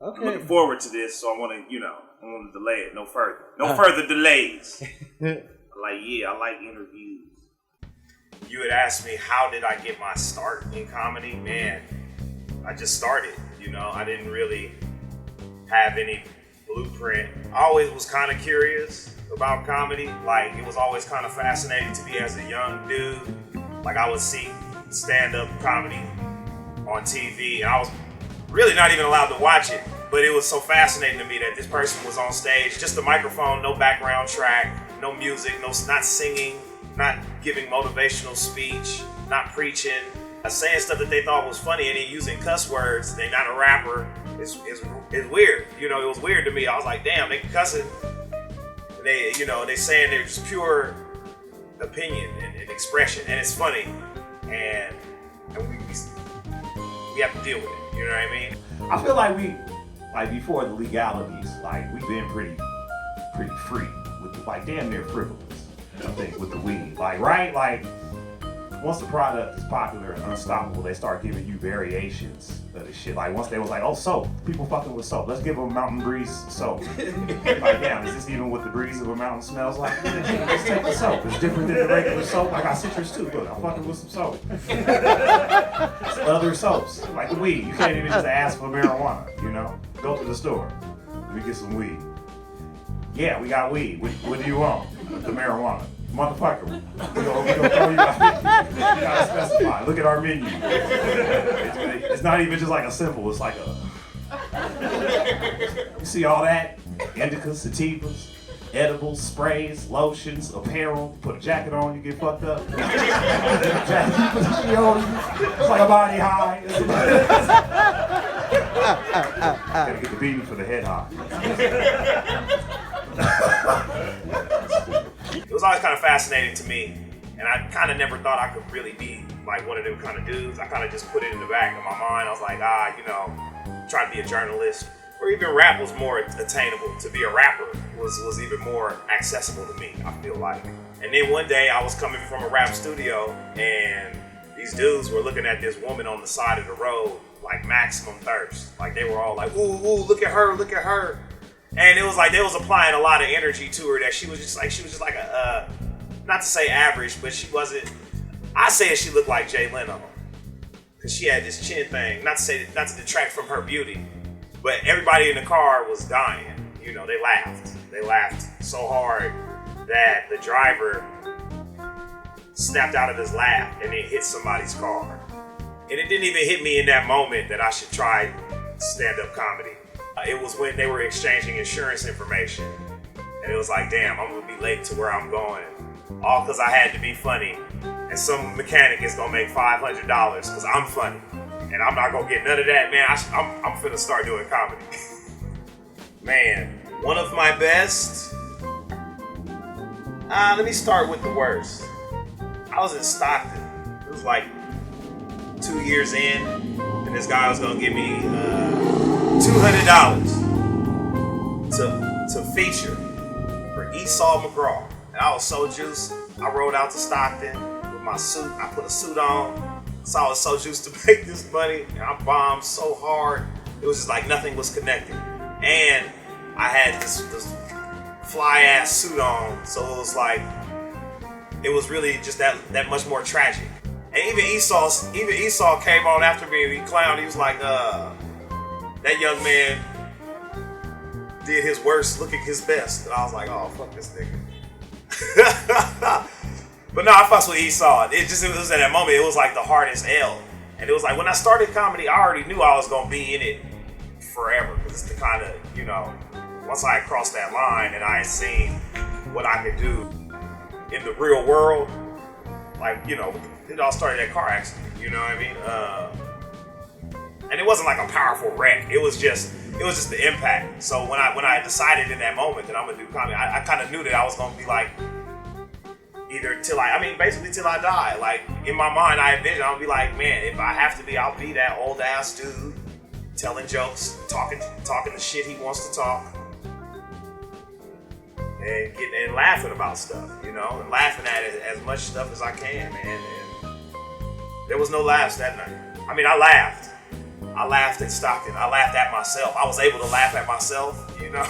Okay. I'm looking forward to this, so I want to delay it no further. No further delays. I like interviews. You had asked me, how did I get my start in comedy? Man, I just started. I didn't really have any blueprint. I always was kind of curious about comedy. Like, it was always kind of fascinating to me as a young dude. Like, I would see stand-up comedy on TV, and I was really not even allowed to watch it. But it was so fascinating to me that this person was on stage, just a microphone, no background track, no music, not singing, not giving motivational speech, not preaching, saying stuff that they thought was funny and then using cuss words. They're not a rapper. It's weird. It was weird to me. I was like, damn, they cussing. They saying they're just pure opinion and expression, and it's funny, and we have to deal with it. You know what I mean? I feel like before the legalities, we've been pretty free with damn near frivolous. I think with the weed, right? Once the product is popular and unstoppable, they start giving you variations of this shit. Once they was like, oh, soap, people fucking with soap. Let's give them Mountain Breeze soap. Damn, is this even what the breeze of a mountain smells like? Let's take the soap. It's different than the regular soap. I got citrus too. Look, I'm fucking with some soap. Other soaps, like the weed. You can't even just ask for marijuana, Go to the store. Let me get some weed. Yeah, we got weed. What do you want? The marijuana. Motherfucker, we gonna throw you out. You gotta specify. Look at our menu. It's not even just like a simple, it's like you see all that? Indicas, sativas, edibles, sprays, lotions, apparel. Put a jacket on, you get fucked up. It's like a body high. Gotta get the beanie for the head high. It was always kind of fascinating to me, and I kind of never thought I could really be like one of them kind of dudes. I kind of just put it in the back of my mind. I was like, try to be a journalist, or even rap was more attainable. To be a rapper was even more accessible to me, I feel like. And then one day I was coming from a rap studio, and these dudes were looking at this woman on the side of the road, like maximum thirst. Like, they were all like, ooh, look at her, look at her. And it was like they was applying a lot of energy to her that she was just like a, not to say average, but she wasn't. I said she looked like Jay Leno, because she had this chin thing. Not to detract from her beauty, but everybody in the car was dying. They laughed. They laughed so hard that the driver snapped out of his lap and then hit somebody's car. And it didn't even hit me in that moment that I should try stand-up comedy. It was when they were exchanging insurance information. And it was like, damn, I'm gonna be late to where I'm going. All because I had to be funny. And some mechanic is gonna make $500 because I'm funny. And I'm not gonna get none of that, man. I'm finna start doing comedy. Man, one of my best. Let me start with the worst. I was in Stockton. It was like 2 years in, and this guy was gonna give me $200 to feature for Esau McGraw. And I was so juiced. I rode out to Stockton with my suit. I put a suit on. So I was so juiced to make this money. And I bombed so hard. It was just like nothing was connecting. And I had this fly ass suit on. So it was like, it was really just that much more tragic. And even Esau came on after me and he clowned. He was like, that young man did his worst looking his best. And I was like, oh, fuck this nigga. But no, I fussed with Esau. It was at that moment, it was like the hardest L. And it was like, when I started comedy, I already knew I was going to be in it forever. Because it's the kind of, once I had crossed that line and I had seen what I could do in the real world, like, it all started at car accident, you know what I mean? And it wasn't like a powerful wreck. It was just the impact. So when I decided in that moment that I'm gonna do comedy, I kind of knew that I was gonna be like, basically till I die. Like, in my mind, I envisioned I'll be like, man, if I have to be, I'll be that old ass dude telling jokes, talking the shit he wants to talk, and laughing about stuff, and laughing at it, as much stuff as I can, man. And there was no laughs that night. I mean, I laughed, I laughed at Stockton. I laughed at myself. I was able to laugh at myself, you know.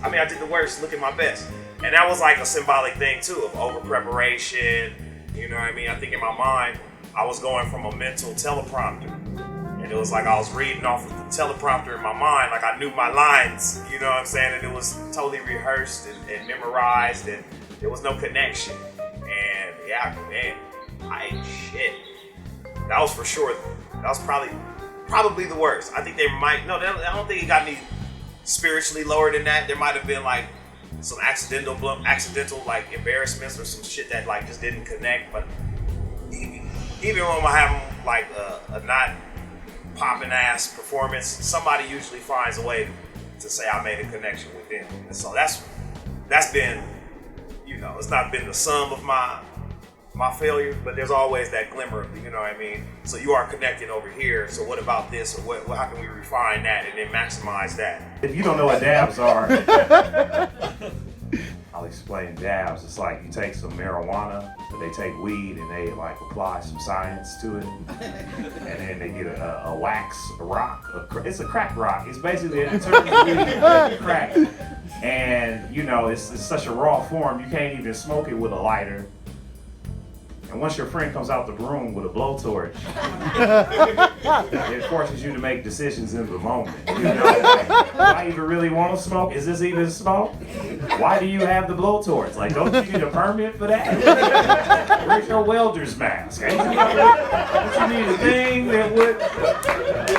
I mean, I did the worst, look at my best. And that was like a symbolic thing too, of over preparation. You know what I mean? I think in my mind, I was going from a mental teleprompter. And it was like I was reading off of the teleprompter in my mind, like I knew my lines, you know what I'm saying? And it was totally rehearsed and memorized, and there was no connection. And yeah, man, I ain't shit. That was for sure. That was probably the worst. I think I don't think it got any spiritually lower than that. There might have been like some accidental like embarrassments or some shit that like just didn't connect. But even when I'm having like a not popping ass performance, somebody usually finds a way to say I made a connection with them. And so that's been, you know, it's not been the sum of my failure, but there's always that glimmer of, you know what I mean? So you are connecting over here, so what about this, or how can we refine that and then maximize that? If you don't know what dabs are, I'll explain dabs. It's like you take some marijuana, but they take weed and they like apply some science to it, and then they get a wax, a rock. It's a crack rock. It's basically it turns weed into crack, and you know it's such a raw form you can't even smoke it with a lighter. And once your friend comes out the room with a blowtorch, it forces you to make decisions in the moment. You know, like, do I even really want to smoke? Is this even smoke? Why do you have the blowtorch? Like, don't you need a permit for that? Where's your welder's mask? Don't you need a thing that would...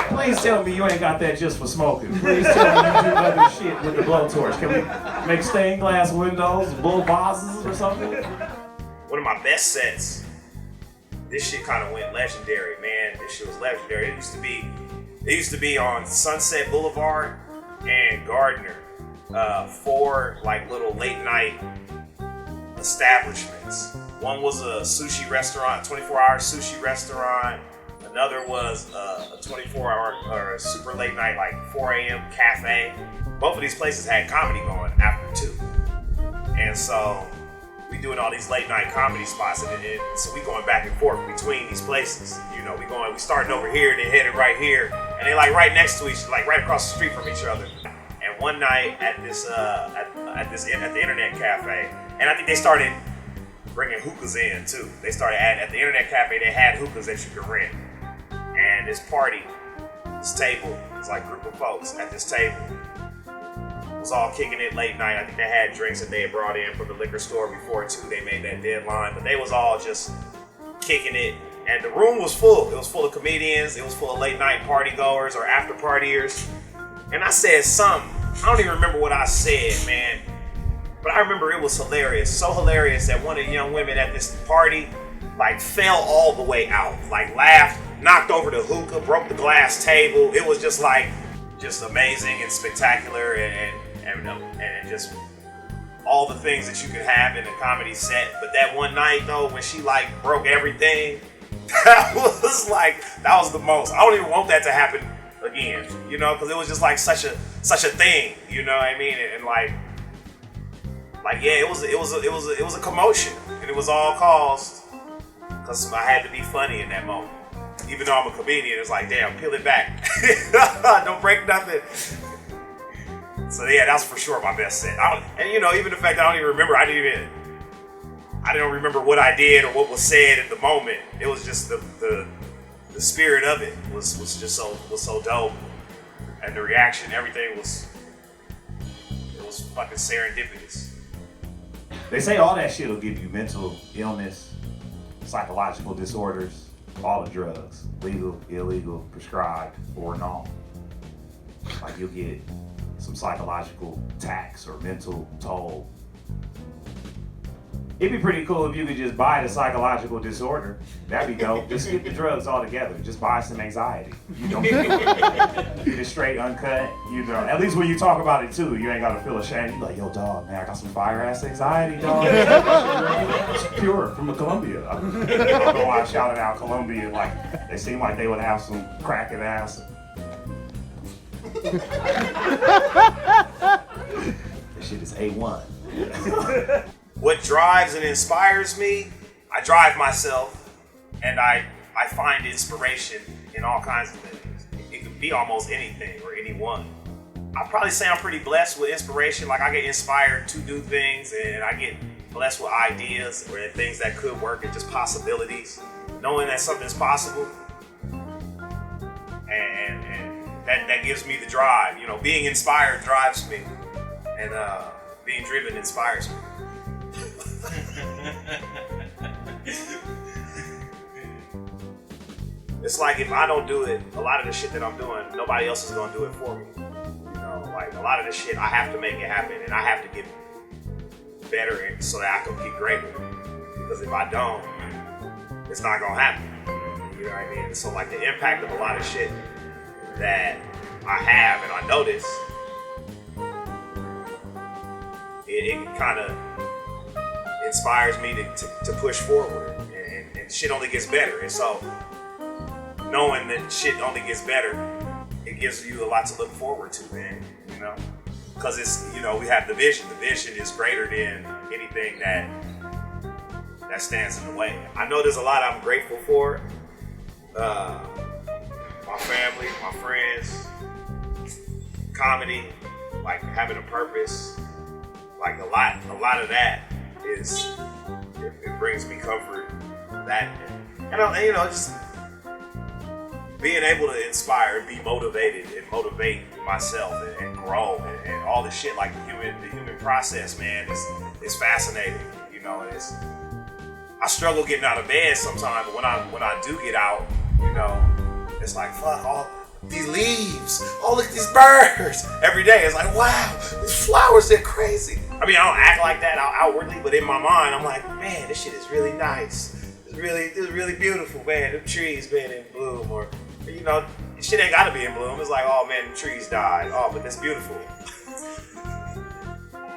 Please tell me you ain't got that just for smoking. Please tell me you do other shit with the blowtorch. Can we make stained glass windows, bull vases or something? One of my best sets, this shit kind of went legendary, man. This shit was legendary. It used to be on Sunset Boulevard and Gardner. 4 like little late night establishments. One was a sushi restaurant, 24-hour sushi restaurant. Another was a 24-hour or a super late night, like 4 a.m. cafe. Both of these places had comedy going after 2. And so we doing all these late night comedy spots, and so we going back and forth between these places. You know, we starting over here and then headed right here, and they like right next to like right across the street from each other. And one night at the internet cafe, and I think they started bringing hookahs in too. They started at the internet cafe. They had hookahs that you could rent, and this table, it's like a group of folks at this table. Was all kicking it late night. I think they had drinks that they had brought in from the liquor store before too. They made that deadline, but they was all just kicking it, and the room was full. It was full of comedians. It was full of late night party goers or after partiers. And I said something. I don't even remember what I said, man, but I remember it was hilarious. So hilarious that one of the young women at this party like fell all the way out, like laughed, knocked over the hookah, broke the glass table. It was just amazing and spectacular, and just all the things that you could have in a comedy set. But that one night though, when she like broke everything, that was the most. I don't even want that to happen again, you know, because it was just like such a thing, you know what I mean? And like yeah, it was a commotion, and it was all caused because I had to be funny in that moment. Even though I'm a comedian, it's like, damn, peel it back. Don't break nothing. So yeah, that's for sure my best set. And you know, even the fact that I don't even remember, I don't remember what I did or what was said at the moment. It was just the spirit of it was so dope, and the reaction, everything was fucking serendipitous. They say all that shit will give you mental illness, psychological disorders, all the drugs, legal, illegal, prescribed, or not. Like you'll get some psychological tax or mental toll. It'd be pretty cool if you could just buy the psychological disorder. That'd be dope. Just skip the drugs altogether. Just buy some anxiety. You don't get it straight, uncut. You know, at least when you talk about it too, you ain't gotta feel ashamed. You like, yo, dog, man, I got some fire ass anxiety, dog. It's pure from the Columbia. I don't know why I shouted out Columbia. Like they seem like they would have some cracking ass. This shit is A1. What drives and inspires me, I drive myself, and I find inspiration in all kinds of things. It could be almost anything or anyone. I'd probably say I'm pretty blessed with inspiration. Like I get inspired to do things, and I get blessed with ideas or things that could work and just possibilities. Knowing that something's possible, and that gives me the drive. You know, being inspired drives me, and being driven inspires me. It's like if I don't do it, a lot of the shit that I'm doing, nobody else is gonna do it for me. You know, like a lot of the shit, I have to make it happen, and I have to get better so that I can get greater. Because if I don't, it's not gonna happen. You know what I mean? So like the impact of a lot of shit that I have and I notice, it kind of inspires me to push forward, and shit only gets better. And so knowing that shit only gets better, it gives you a lot to look forward to, man. You know, because it's, you know, we have the vision. The vision is greater than anything that stands in the way. I know there's a lot I'm grateful for. My family, my friends, comedy, like having a purpose, like a lot of that is, it brings me comfort. That, and you know, just being able to inspire and be motivated and motivate myself and grow and all this shit, like the human process, man, is fascinating. You know, I struggle getting out of bed sometimes, but when I do get out, you know, it's like, fuck, all these leaves, oh look at these birds. Every day it's like, wow, these flowers, they're crazy. I mean, I don't act like that outwardly, but in my mind, I'm like, man, this shit is really nice. It's really beautiful, man. The trees been in bloom, or you know, shit ain't gotta be in bloom. It's like, oh man, the trees died. Oh, but that's beautiful.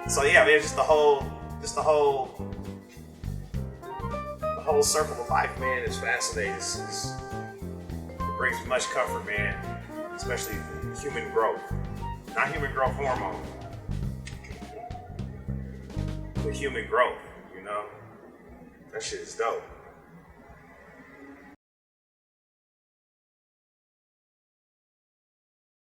So yeah, man, just the whole circle of life, man, is fascinating. It brings me much comfort, man, especially human growth. Not human growth hormone, but human growth, you know? That shit is dope.